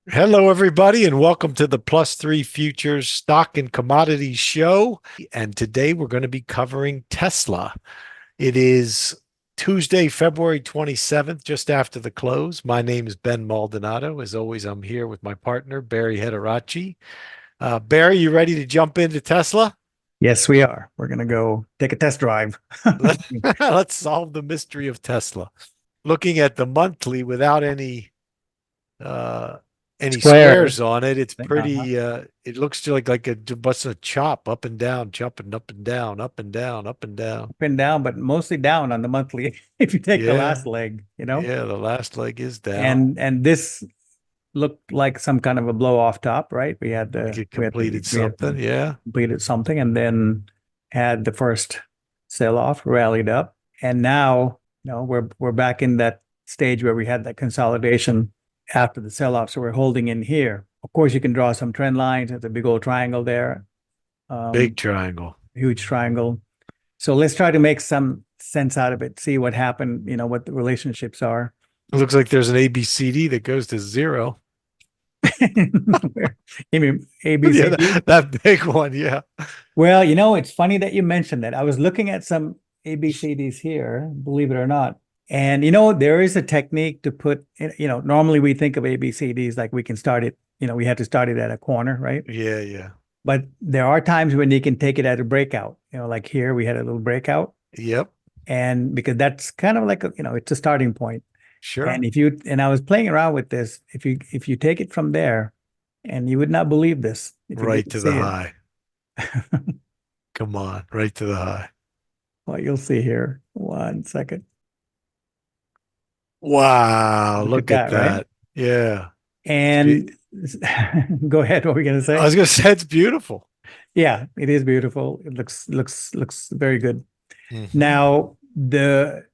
Hello, everybody, and welcome to the Plus Three Futures Stock and Commodities Show. And today we're going to be covering Tesla. It is Tuesday, February 27th, just after the close. My name is Ben Maldonado. As always, I'm here with my partner, Barry Hederachi. Barry, you ready to jump into Tesla? Yes, we are. We're going to go take a test drive. Let's solve the mystery of Tesla. Looking at the monthly without uh, any Squares. squares on it. It's Uh-huh. pretty. It looks just like a bust a chop up and down, jumping up and down, up and down, up and down. Up and down, but mostly down on the monthly if you take the Yeah, last leg. yeah. The last leg is down. And this looked like some kind of a blow off top, right? Like it completed We had something. Yeah, completed something and then had the first sell off, rallied up. And now, we're back in that stage where we had that consolidation after the sell off. So we're holding in here. Of course, you can draw some trend lines. There's a big old triangle there. big Um, triangle. Huge triangle. So let's try to make some sense out of it, see what happened, what the relationships are. It looks like there's an ABCD that goes to zero. Where, you mean Yeah, ABCD? that big one. Yeah. Well, it's funny that you mentioned that. I was looking at some ABCDs here, believe it or not. And there is a technique to put, normally we think of ABCDs like we can start it, we have to start it at a corner, right? Yeah, yeah. But there are times when you can take it at a breakout, like here we had a little breakout. Yep. And because that's kind of like it's a starting point. Sure. And I was playing around with this, if you take it from there, and you would not believe this if you get Right to to the see it. high. Come on, right to the high. Well, you'll see here. One second. Wow, Look at look at that, right? that. Yeah. And go ahead. What were we gonna I say? was gonna say it's beautiful. Yeah, it is beautiful. It looks very good. Hmm. Now the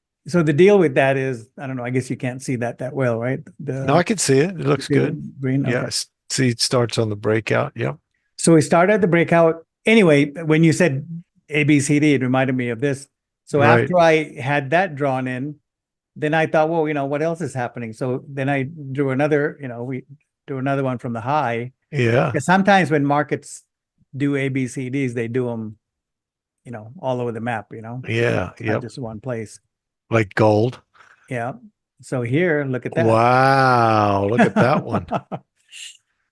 deal with that is, I don't know, I guess you can't see that well, right? No, I can see it. It You looks see the good. green? Okay. Yes. See, it starts on the breakout. Yep. So we started the breakout. Anyway, when you said ABCD, it reminded me of this. So Right. after I had that drawn in, then I thought, well, what else is happening? So then I drew another, we drew another one from the high. Yeah. Because sometimes when markets do ABCDs, they do them, all over the map, Yeah. not Yep. just one place. Like gold. Yeah. So here, look at that. Wow. Look at that one.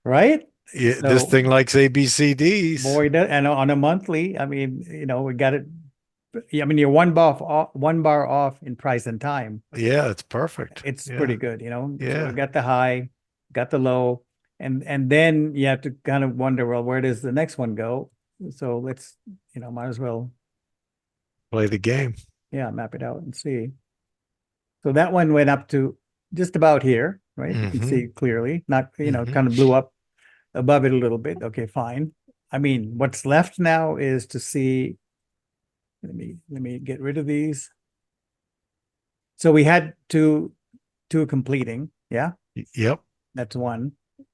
Right? Yeah, this So thing likes ABCDs. boy, and on a monthly, I mean, we got it. I mean, you're one bar off in price and time. Yeah, it's perfect. It's pretty Yeah. good. So we Yeah. got the high, got the low, and then you have to kind of wonder, well, where does the next one go? So let's, might as well, Play the game. yeah, map it out and see. So that one went up to just about here, right? You can Hmm. see clearly, not, Hmm. kind of blew up above it a little bit. Okay, fine. I mean, what's left now is to see. Let me get rid of these. So we had two completing. Yeah, Yep. that's one.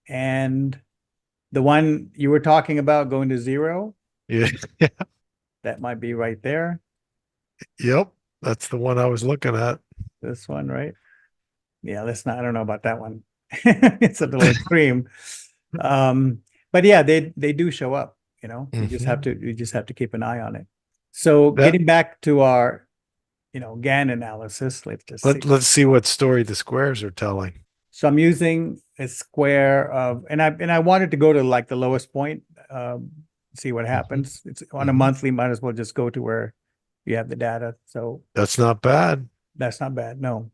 And the one you were talking about going to zero, Yeah. that might be right there. Yep. That's the one I was looking at. This one, right? Yeah, let's not, I don't know about that one. It's a little extreme. Um, but yeah, they do show up, Hmm. you just have to keep an eye on it. So That getting back to our, Gann analysis, let's just see. let's see what story the squares are telling. So I'm using a square of, and I wanted to go to like the lowest point, see what Hmm. happens. It's on a Hmm. monthly, might as well just go to where you have the data. So That's not bad. that's not bad. No.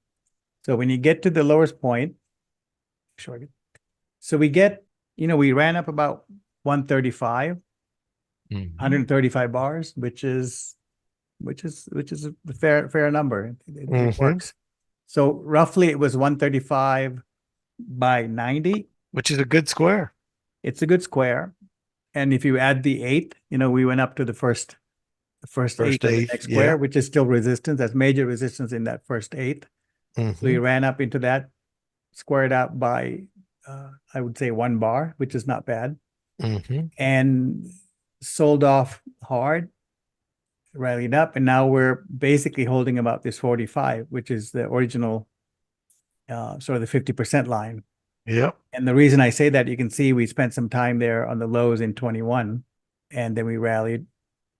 So when you get to the lowest point, sure. So we get, we ran up about 135, Hmm. 135 bars, which is a fair number. It Hmm. works. So roughly it was 135 by 90. Which is a good square. It's a good square. And if you add the eighth, we went up to the first First eighth of the eighth. next Yeah. square, which is still resistance. That's major resistance in that first eighth. So we Hmm. ran up into that, squared out by, I would say 1 bar, which is not bad, Hmm. and sold off hard, rallied up, and now we're basically holding about this 45, which is the original, sort of the 50% line. Yep. And the reason I say that, you can see we spent some time there on the lows in 21, and then we rallied,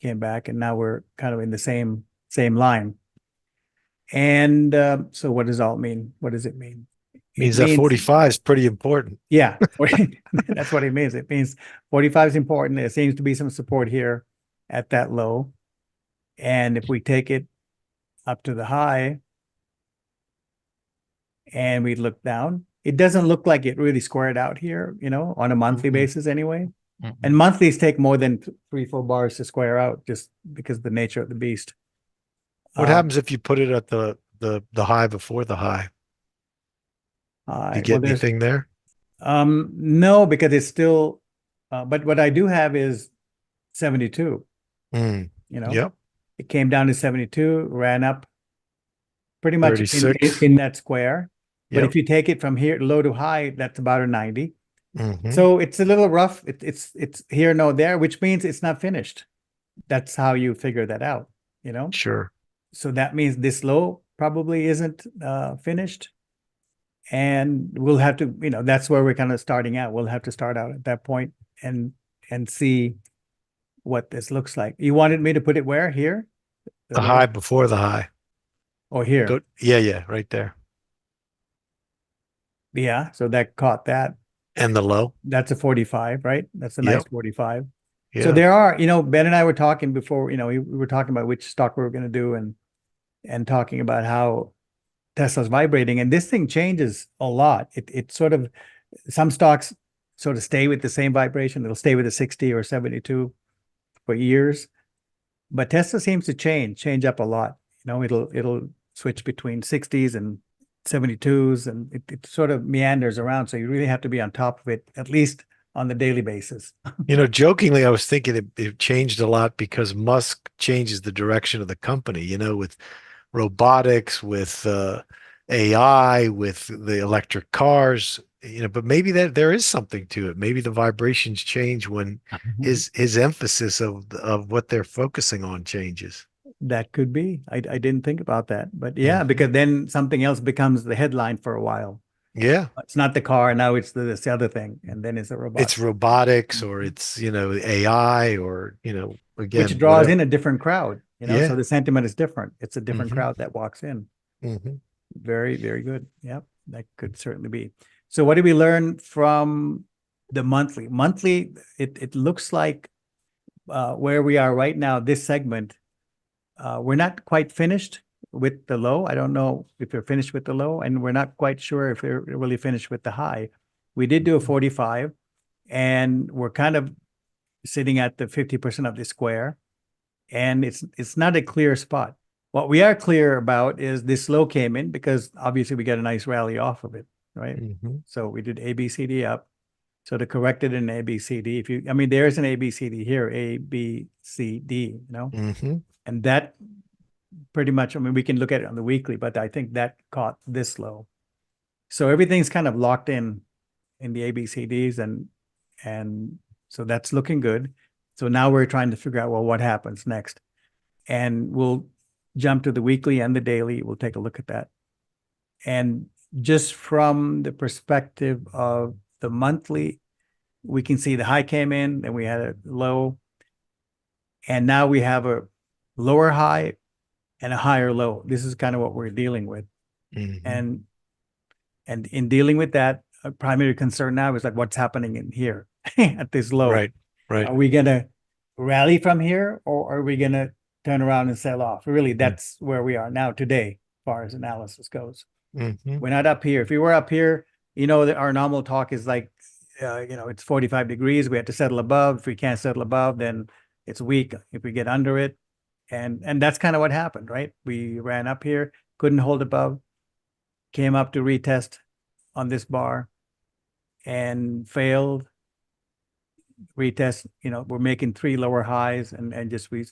came back, and now we're kind of in the same line. And so what does alt mean? What does it mean? It Means that means, 45 is pretty important. yeah, that's what it means. It means 45 is important. There seems to be some support here at that low. And if we take it up to the high and we look down, it doesn't look like it really squared out here, on a monthly Mhm. basis anyway. Mhm. And monthlies take more than 3-4 bars to square out, just because of the nature of the beast. What happens if you put it at the high before the high? Do you Well, get there's anything there? no, because it's still, but what I do have is 72, Mm. you know, Yep. it came down to 72, ran up pretty much $36. in that square. But if Yep. you take it from here low to high, that's about a 90. Hmm. So it's a little rough. It's here, no there, which means it's not finished. That's how you figure that out. Sure. So that means this low probably isn't finished. And we'll have to, that's where we're kind of starting out. We'll have to start out at that point and see what this looks like. You wanted me to put it where? Here? The The low? high before the high. Or here? Go. Yeah, yeah, right there. Yeah. So that caught that. And the low. That's a 45, right? That's a nice Yep. 45. So Yeah. there are, Ben and I were talking before, we were talking about which stock we were going to do, and talking about how Tesla's vibrating, and this thing changes a lot. It sort of, some stocks sort of stay with the same vibration. It'll stay with a 60 or 72 for years, but Tesla seems to change up a lot. It'll switch between 60s and 72s, and it sort of meanders around. So you really have to be on top of it, at least on the daily basis. Jokingly, I was thinking it changed a lot because Musk changes the direction of the company, with robotics, with AI, with the electric cars, but maybe that there is something to it. Maybe the vibrations change when his emphasis of what they're focusing on changes. That could be. I didn't think about that, but yeah, Mhm. because then something else becomes the headline for a while. Yeah. It's not the car, now it's this other thing, and then it's a robot. It's robotics or Mhm. it's, AI or, Which again, draws whatever. in a different crowd. So Yeah. the sentiment is different. It's a different Hmm. crowd that walks in. Hmm. Very, very good. Yep, that could certainly be. So what did we learn from the monthly? Monthly, it looks like where we are right now, this segment, we're not quite finished with the low. I don't know if we're finished with the low, and we're not quite sure if we're really finished with the high. We did do a 45, and we're kind of sitting at the 50% of the square, and it's not a clear spot. What we are clear about is this low came in because obviously we got a nice rally off of it, right? Hmm. So we did ABCD up. So to correct it in ABCD, there's an ABCD here, ABCD, Hmm. and that pretty much, we can look at it on the weekly, but I think that caught this low. So everything's kind of locked in the ABCDs, and so that's looking good. So now we're trying to figure out, well, what happens next? And we'll jump to the weekly and the daily. We'll take a look at that. And just from the perspective of the monthly, we can see the high came in, and we had a low, and now we have a lower high and a higher low. This is kind of what we're dealing with. Hmm. And in dealing with that, a primary concern now is like what's happening in here at this low. Right. Right. Are we gonna rally from here, or are we gonna turn around and sell off? Really, that's where we are now today, as far as analysis goes. Mm-hmm. We're not up here. If we were up here, that our normal talk is like, it's 45 degrees. We have to settle above. If we can't settle above, then it's weak. If we get under it, and that's kind of what happened, right? We ran up here, couldn't hold above, came up to retest on this bar, and failed. Retest, we're making 3 lower highs, and just we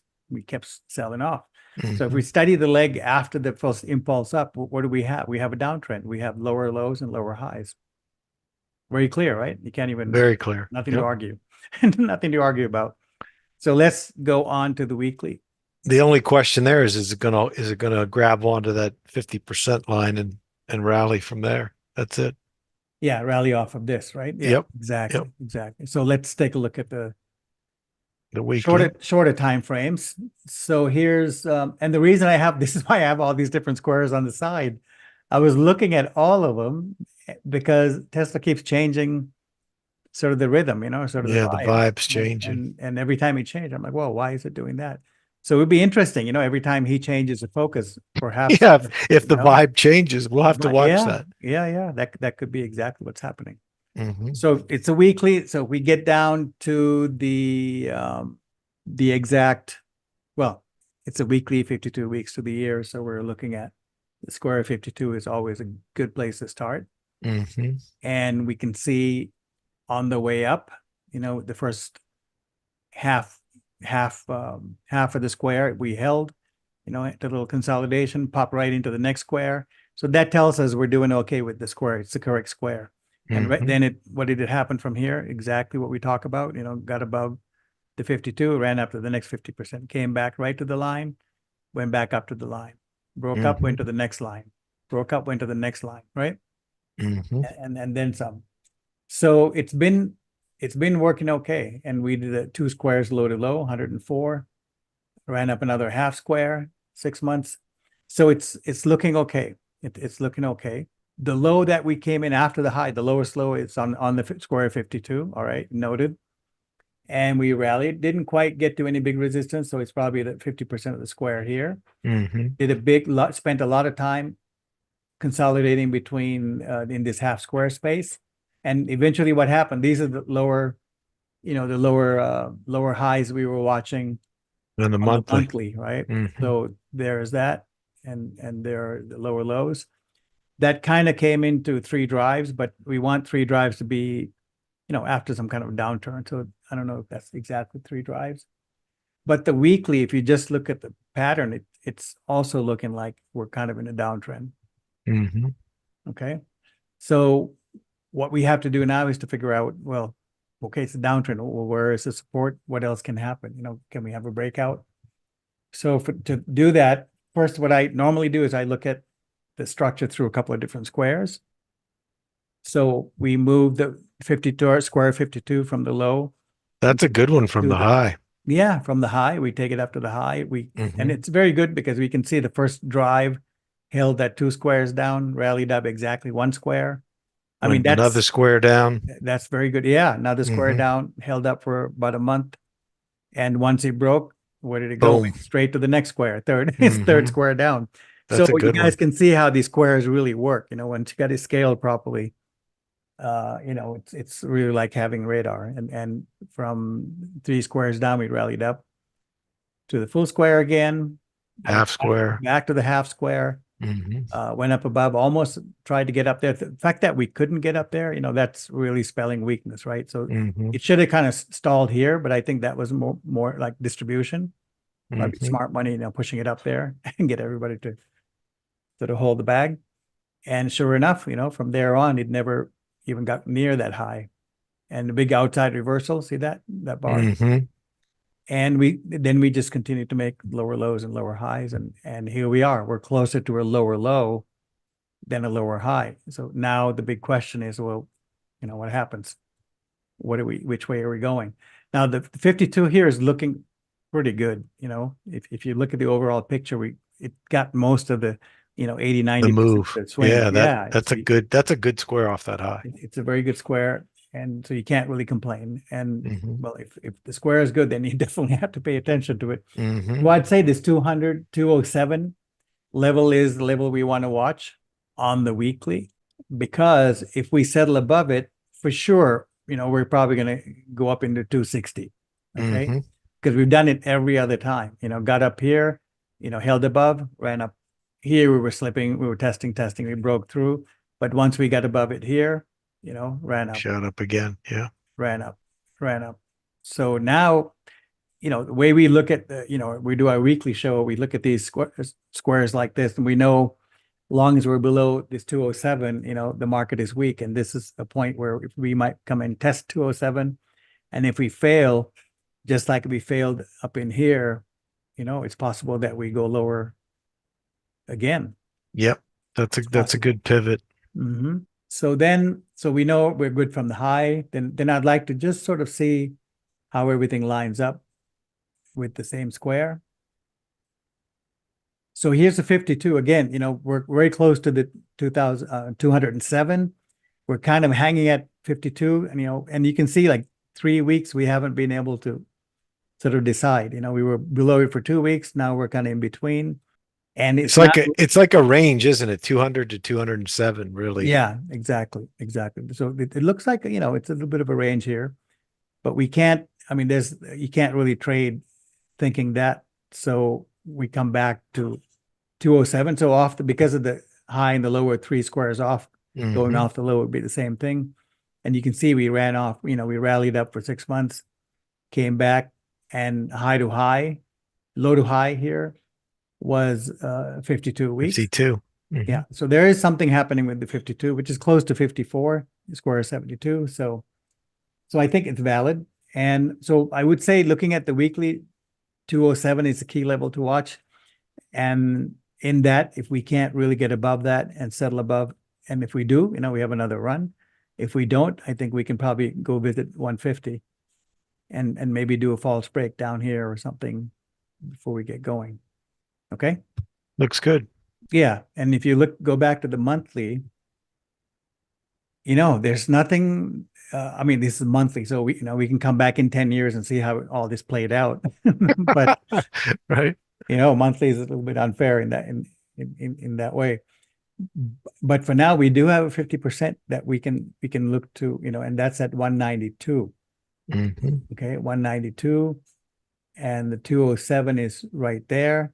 kept selling off. So if we Hmm. study the leg after the first impulse up, what do we have? We have a downtrend. We have lower lows and lower highs. Very clear, right? You can't even, Very clear. nothing to Yep. argue, nothing to argue about. So let's go on to the weekly. The only question there is it gonna grab onto that 50% line and rally from there? That's it. Yeah, rally off of this, right? Yeah, Yep. exactly, Yep. exactly. So let's take a look at the The weekly. shorter time frames. So here's and the reason I have this is why I have all these different squares on the side. I was looking at all of them because Tesla keeps changing sort of the rhythm, sort of the Yeah, the vibe. vibe's And changing. and every time he changed, I'm like, well, why is it doing that? So it would be interesting, every time he changes the focus, perhaps, Yeah, if the vibe changes, we'll have to but watch that. yeah, that could be exactly what's happening. Hmm. So it's a weekly. So we get down to the exact, well, it's a weekly, 52 weeks to the year. So we're looking at the square of 52 is always a good place to start. Hmm. And we can see on the way up, the first half half of the square we held, the little consolidation, pop right into the next square. So that tells us we're doing okay with the square. It's the correct square. And right Hmm. then what did it happen from here? Exactly what we talk about, got above the 52, ran up to the next 50%, came back right to the line, went back up to the line, broke up, Hmm. went to the next line, broke up, went to the next line, right? Hmm. And then some. So it's been working okay. And we did 2 squares low to low, 104, ran up another half square, 6 months. So it's looking okay. It's looking okay. The low that we came in after the high, the lowest low is on the square of 52. All right, noted. And we rallied, didn't quite get to any big resistance, so it's probably at 50% of the square here. Hmm. Did a big lot, spent a lot of time consolidating between in this half square space. And eventually what happened, these are the lower, the lower highs we were watching And the on the monthly. monthly, right? Hmm. So there's that, and there are the lower lows. That kind of came into 3 drives, but we want 3 drives to be, after some kind of downturn. So I don't know if that's exactly 3 drives. But the weekly, if you just look at the pattern, it's also looking like we're kind of in a downtrend. Hmm. Okay. So what we have to do now is to figure out, well, okay, it's a downtrend. Well, where is the support? What else can happen? Can we have a breakout? So to do that, first, what I normally do is I look at the structure through a couple of different squares. So we move the 52 square 52 from the low That's a good one from to the the, high. yeah, from the high. We take it up to the high. And Hmm. it's very good because we can see the first drive held that 2 squares down, rallied up exactly 1 square. I mean, Went another square down. that's very good. Yeah, another square Hmm. down, held up for about a month. And once it broke, where did it go? Boom. Went straight to the next square, third, it's third Hmm. square down. So That's a you good guys one. can see how these squares really work. Once you got it scaled properly, it's really like having radar. And from 3 squares down, we rallied up to the full square again, then Half square. back to the half square, Hmm. went up above, almost tried to get up there. The fact that we couldn't get up there, that's really spelling weakness, right? So Hmm. it should have kind of stalled here, but I think that was more like distribution, probably Hmm. smart money, pushing it up there and get everybody to sort of hold the bag. And sure enough, from there on, it never even got near that high. And the big outside reversal, see that bar? Hmm. And we just continued to make lower lows and lower highs, and here we are. We're closer to a lower low than a lower high. So now the big question is, well, what happens? Which way are we going? Now the 52 here is looking pretty good. If you look at the overall picture, it got most of the 80, The 90% move. of the swing. Yeah, Yeah, that's a good square off that high. it's a very good square, and so you can't really complain. And Hmm. well, if the square is good, then you definitely have to pay attention to it. Hmm. Well, I'd say this 200, 207 level is the level we want to watch on the weekly, because if we settle above it, for sure, we're probably going to go up into 260. Okay. Hmm. Because we've done it every other time, got up here, held above, ran up here. We were slipping, we were testing, we broke through. But once we got above it here, ran up, Shot up again. Yeah. ran up, ran up. So now, the way we look at we do our weekly show, we look at these squares like this, and we know long as we're below this 207, the market is weak. And this is a point where if we might come and test 207. And if we fail, just like we failed up in here, it's possible that we go lower again. Yep. That's It's a possible. good pivot. Mm-hmm. So we know we're good from the high. Then I'd like to just sort of see how everything lines up with the same square. So here's the 52 again. We're very close to the 207. We're kind of hanging at 52, and you can see like 3 weeks we haven't been able to sort of decide. We were below it for 2 weeks. Now we're kind of in between, and It's it's like not. it's like a range, isn't it? 200 to 207, really. Yeah, exactly. So it looks like, it's a little bit of a range here, but we can't, I mean, you can't really trade thinking that. So we come back to 207. So because of the high and the lower three squares off, going off the low would be the same thing. And you can see we ran off, we rallied up for 6 months, came back, and high to high, low to high here was 52 weeks. 52. Yeah. So there is something happening with the 52, which is close to 54, square 72. So I think it's valid. And so I would say looking at the weekly, 207 is a key level to watch. And in that, if we can't really get above that and settle above, and if we do, we have another run. If we don't, I think we can probably go visit 150 and maybe do a false break down here or something before we get going. Okay. Looks good. Yeah. And if you go back to the monthly, there's nothing. I mean, this is monthly, so we can come back in 10 years and see how all this played out. But right. Monthly is a little bit unfair in that way. But for now, we do have a 50% that we can look to, and that's at 192. Okay, 192, and the 207 is right there.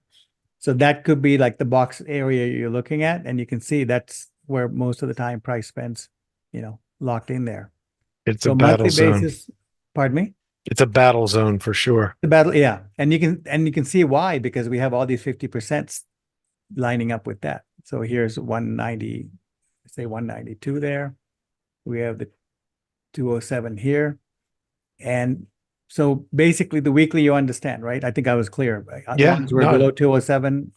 So that could be like the box area you're looking at, and you can see that's where most of the time price spends, locked in there. It's So a battle monthly zone. basis, pardon me? It's a battle zone for sure. The battle, yeah. And you can see why, because we have all these 50% lining up with that. So here's 190, say 192 there. We have the 207 here. And so basically the weekly, you understand, right? I think I was clear. Yeah, As long as we're below 207,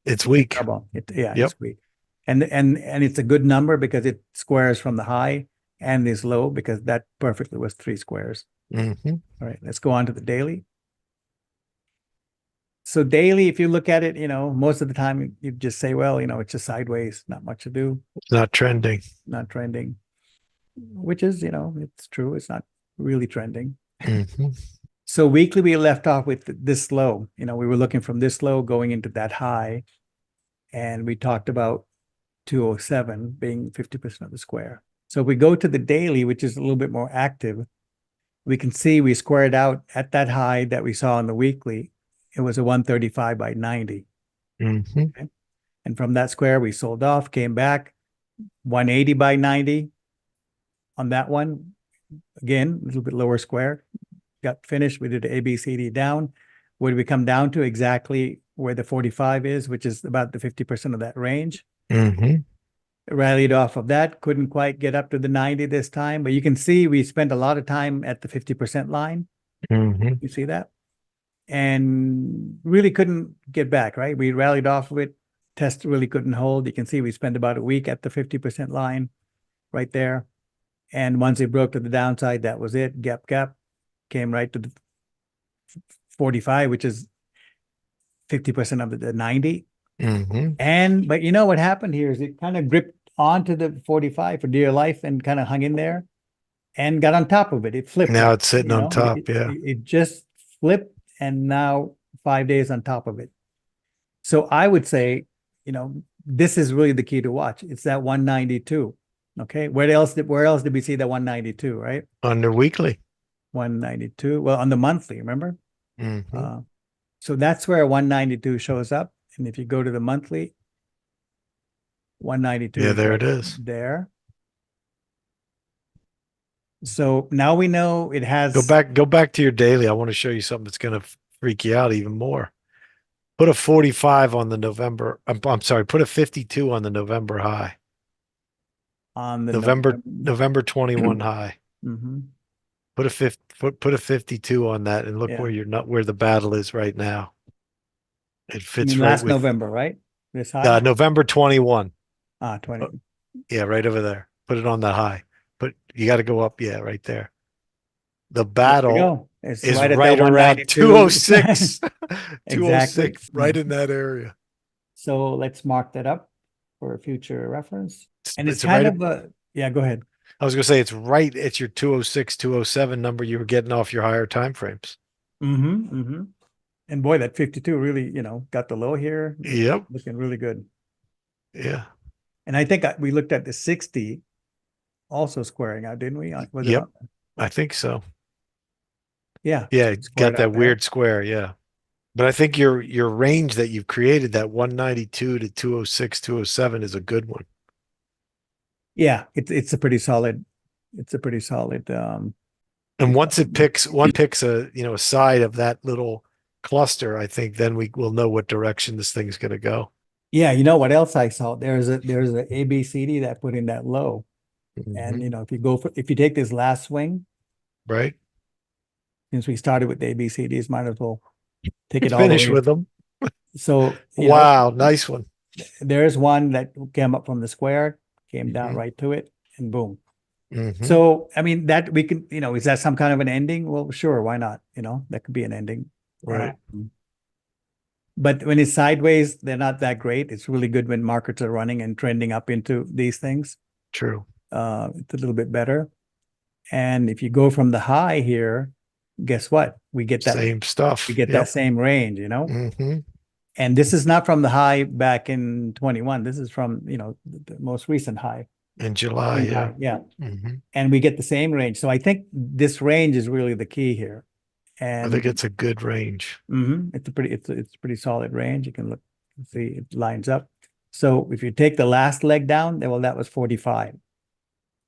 it's weak. It's weak. And it's a good number because it squares from the high and is low, because that perfectly was 3 squares. All right, let's go on to the daily. So daily, if you look at it, most of the time you just say, well, it's just sideways, not much to do. It's not trending. Not trending, which is, it's true. It's not really trending. So weekly, we left off with this low. We were looking from this low going into that high. And we talked about 207 being 50% of the square. So if we go to the daily, which is a little bit more active, we can see we squared out at that high that we saw on the weekly. It was a 135 by 90. Okay? And from that square, we sold off, came back, 180 by 90 on that one. Again, a little bit lower square. Got finished. We did the ABCD down. Where did we come down to? Exactly where the 45 is, which is about the 50% of that range. Rallied off of that. Couldn't quite get up to the 90 this time, but you can see we spent a lot of time at the 50% line. You see that? And really couldn't get back, right? We rallied off of it. Test really couldn't hold. You can see we spent about a week at the 50% line right there. And once it broke to the downside, that was it. Gap, came right to the 45, which is 50% of the 90. But what happened here is it kind of gripped onto the 45 for dear life and kind of hung in there and got on top of it. It flipped. Now it's sitting on top. It just flipped, and now 5 days on top of it. So I would say, this is really the key to watch. It's that 192. Okay. Where else did we see that 192, right? On the weekly. 192. Well, on the monthly, remember? So that's where 192 shows up. And if you go to the monthly, 192. Yeah, there it is. There. So now we know it has. Go back to your daily. I want to show you something that's going to freak you out even more. Put a 45 on the November. I'm sorry. Put a 52 on the November high. On the November 21 high. Put a 52 on that and look where the battle is right now. It fits last November, right? This high? November 21. 20. Yeah, right over there. Put it on the high. But you got to go up. Yeah, right there. The There we battle go. It's is right at that right around 192. 206. Exactly. 206, right in that area. So let's mark that up for future reference. And it's It's kind right. of a, yeah, go ahead. I was going to say it's right. It's your 206, 207 number you were getting off your higher time frames. And boy, that 52 really, got the low here. Yep. Looking really good. Yeah. And I think we looked at the 60 also squaring out, didn't we? Was it Yep. on? I think so. Yeah. Yeah. Squared Got that out there. weird square. Yeah. But I think your range that you've created, that 192 to 206, 207 is a good one. Yeah, it's a pretty solid, it's a pretty solid And once it picks one picks a a side of that little cluster, I think then we will know what direction this thing's going to go. yeah, you know what else I saw? There's a ABCD that put in that low. And Mhm. if you take this last swing, Right? since we started with the ABCDs, might as well take it all the Finish way. with them. So, Wow, nice one. there's one that came up from the square, came down Mhm. right to it, and boom. Mhm. So, I mean, that we can, is that some kind of an ending? Well, sure, why not? That could be an ending. Right. But when it's sideways, they're not that great. It's really good when markets are running and trending up into these things. True. It's a little bit better. And if you go from the high here, guess what? We get that Same stuff. that Yep. same range, Hmm. And this is not from the high back in 21. This is from, the most recent high. In July, yeah. Yeah. Hmm. And we get the same range. So I think this range is really the key here. I think And it's a good range. it's a pretty solid range. You can see it lines up. So if you take the last leg down, well, that was 45.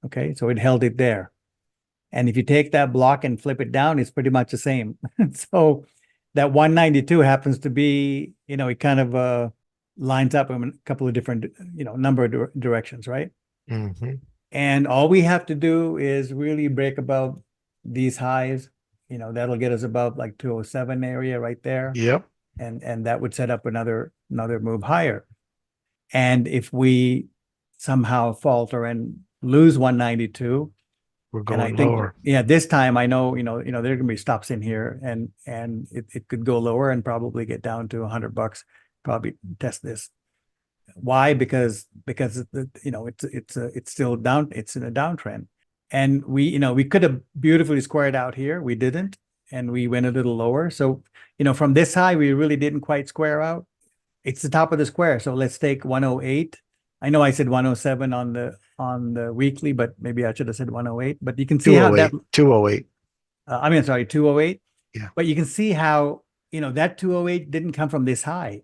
Okay, so it held it there. And if you take that block and flip it down, it's pretty much the same. So that 192 happens to be, it kind of lines up in a couple of different, number of directions, right? Hmm. And all we have to do is really break above these highs. That'll get us above like 207 area right there. Yep. And that would set up another move higher. And if we somehow falter and lose 192, We're and I going think, lower. yeah, this time I know, there are gonna be stops in here and it could go lower and probably get down to $100, probably test this. Why? Because it's still down, it's in a downtrend. And we could have beautifully squared out here. We didn't, and we went a little lower. So, from this high, we really didn't quite square out. It's the top of the square. So let's take 108. I know I said 107 on the weekly, but maybe I should have said 108. But you can see how that 208. 208. I mean, sorry, 208. Yeah. But you can see how, that 208 didn't come from this high.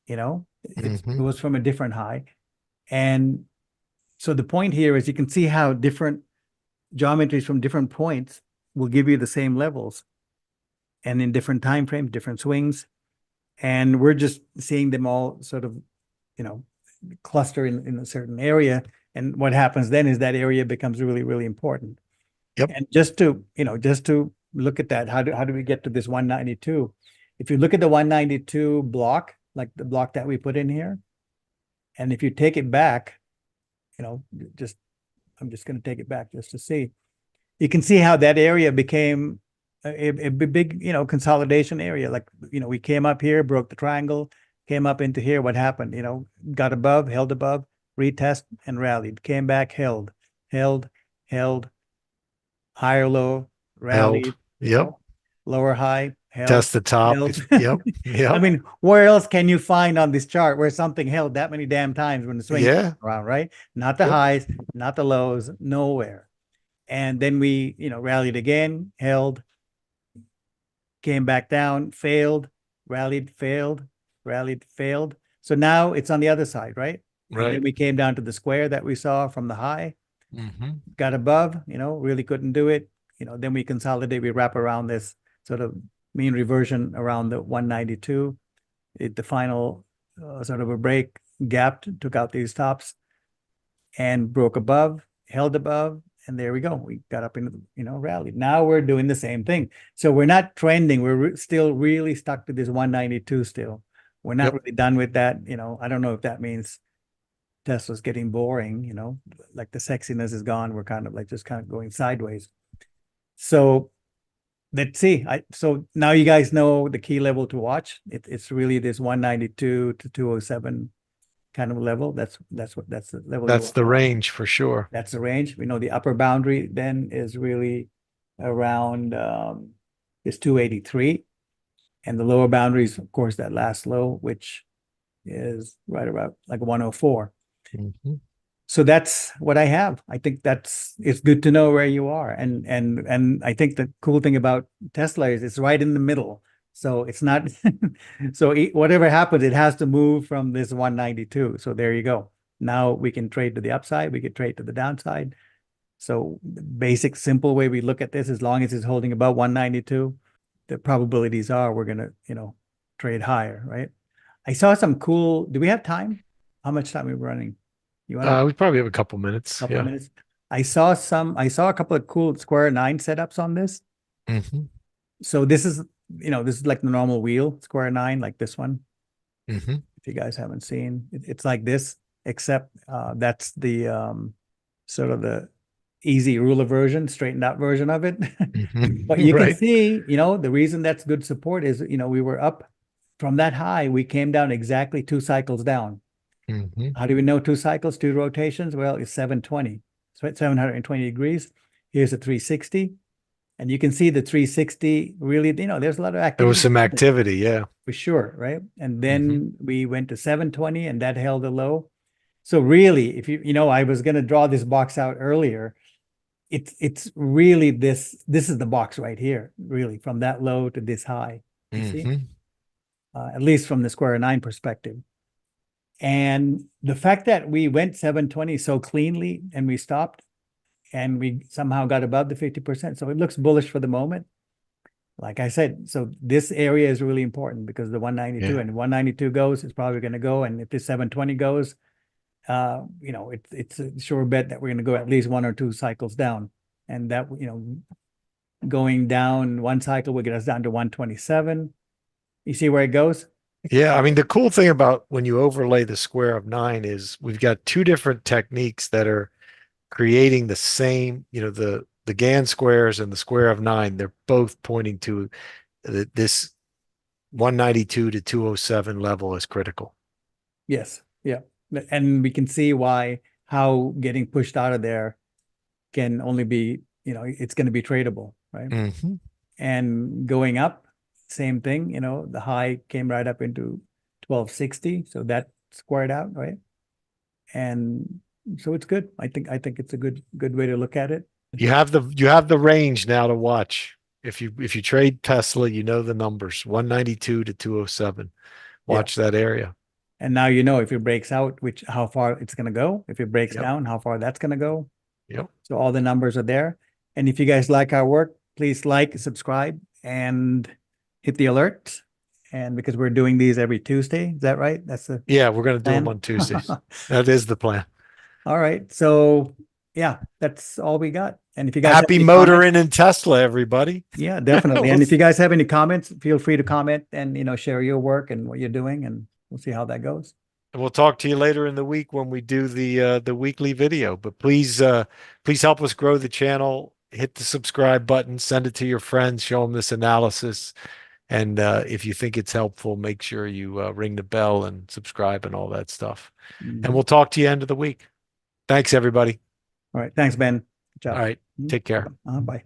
It Hmm. was from a different high. And so the point here is you can see how different geometries from different points will give you the same levels and in different time frames, different swings. And we're just seeing them all sort of, cluster in a certain area. And what happens then is that area becomes really, really important. Yep. And just to look at that, how do we get to this 192? If you look at the 192 block, like the block that we put in here, and if you take it back, just I'm just going to take it back just to see. You can see how that area became a big, consolidation area. Like, we came up here, broke the triangle, came up into here. What happened? Got above, held above, retest, and rallied. Came back, held, held, higher low, Held. rallied, Yep. lower high, held, Test the top. held. Yep. I Yep. mean, where else can you find on this chart where something held that many damn times when the swing Yeah. around, right? Not the Yep. highs, not the lows, nowhere. And then we, rallied again, held, came back down, failed, rallied, failed, rallied, failed. So now it's on the other side, right? And then Right. we came down to the square that we saw from the high, Hmm. got above, really couldn't do it. Then we consolidate, we wrap around this sort of mean reversion around the 192. The final sort of a break gapped, took out these tops and broke above, held above, and there we go. We got up into, rallied. Now we're doing the same thing. So we're not trending. We're still really stuck to this 192 still. We're not Yep. really done with that. I don't know if that means Tesla's getting boring, like the sexiness is gone. We're kind of like just kind of going sideways. So let's see. So now you guys know the key level to watch. It's really this 192 to 207 kind of level. That's the level. That's the range for sure. That's the range. We know the upper boundary then is really around is 283. And the lower boundary is, of course, that last low, which is right about like 104. Mm-hmm. So that's what I have. I think it's good to know where you are. And I think the cool thing about Tesla is it's right in the middle. So it's not, so whatever happens, it has to move from this 192. So there you go. Now we can trade to the upside, we could trade to the downside. So the basic, simple way we look at this, as long as it's holding about 192, the probabilities are we're going to, trade higher, right? I saw some cool, do we have time? How much time are we running? You want We probably have a couple minutes. couple of minutes? I saw a couple of cool square 9 setups on this. Mm-hmm. So this is like the normal wheel, square 9, like this one. Mm-hmm. If you guys haven't seen, it's like this, except that's the sort of the easy ruler version, straightened out version of it. Mm-hmm. But you can Right. see, the reason that's good support is, we were up from that high, we came down exactly 2 cycles down. Mm-hmm. How do we know 2 cycles, 2 rotations? Well, it's 720. So it's 720 degrees. Here's a 360. And you can see the 360 really, there's a lot of activity. There was some activity, yeah. For sure, right? And then we went to 720 and that held a low. So really, if I was going to draw this box out earlier. It's really this is the box right here, really, from that low to this high. You see? At least from the square 9 perspective. And the fact that we went 720 so cleanly and we stopped and we somehow got above the 50%. So it looks bullish for the moment. Like I said, so this area is really important because the 192 and 192 goes, it's probably going to go. And if this 720 goes, it's a sure bet that we're going to go at least 1 or 2 cycles down. And that, going down 1 cycle will get us down to 127. You see where it goes? Yeah, I mean, the cool thing about when you overlay the square of 9 is we've got 2 different techniques that are creating the same, the Gann squares and the square of 9, they're both pointing to this 192 to 207 level is critical. Yes. Yeah. And we can see how getting pushed out of there can only be, it's going to be tradable, right? Mm-hmm. And going up, same thing, the high came right up into 1260. So that squared out, right? And so it's good. I think it's a good way to look at it. You have the range now to watch. If you trade Tesla, the numbers 192 to 207. Watch that area. And now if it breaks out, how far it's going to go. If it breaks down, how far that's going to go. Yep. So all the numbers are there. And if you guys like our work, please like, subscribe, and hit the alerts. And because we're doing these every Tuesday, is that right? That's the we're going to do them on Tuesdays. That is the plan. All right. So that's all we got. And if you guys happy motoring in Tesla, everybody. Yeah, definitely. And if you guys have any comments, feel free to comment and share your work and what you're doing, and we'll see how that goes. And we'll talk to you later in the week when we do the weekly video. But please help us grow the channel. Hit the subscribe button, send it to your friends, show them this analysis. And if you think it's helpful, make sure you ring the bell and subscribe and all that stuff. Mm-hmm. And we'll talk to you end of the week. Thanks, everybody. All right. Thanks, Ben. Good job. All right. Take care. Bye.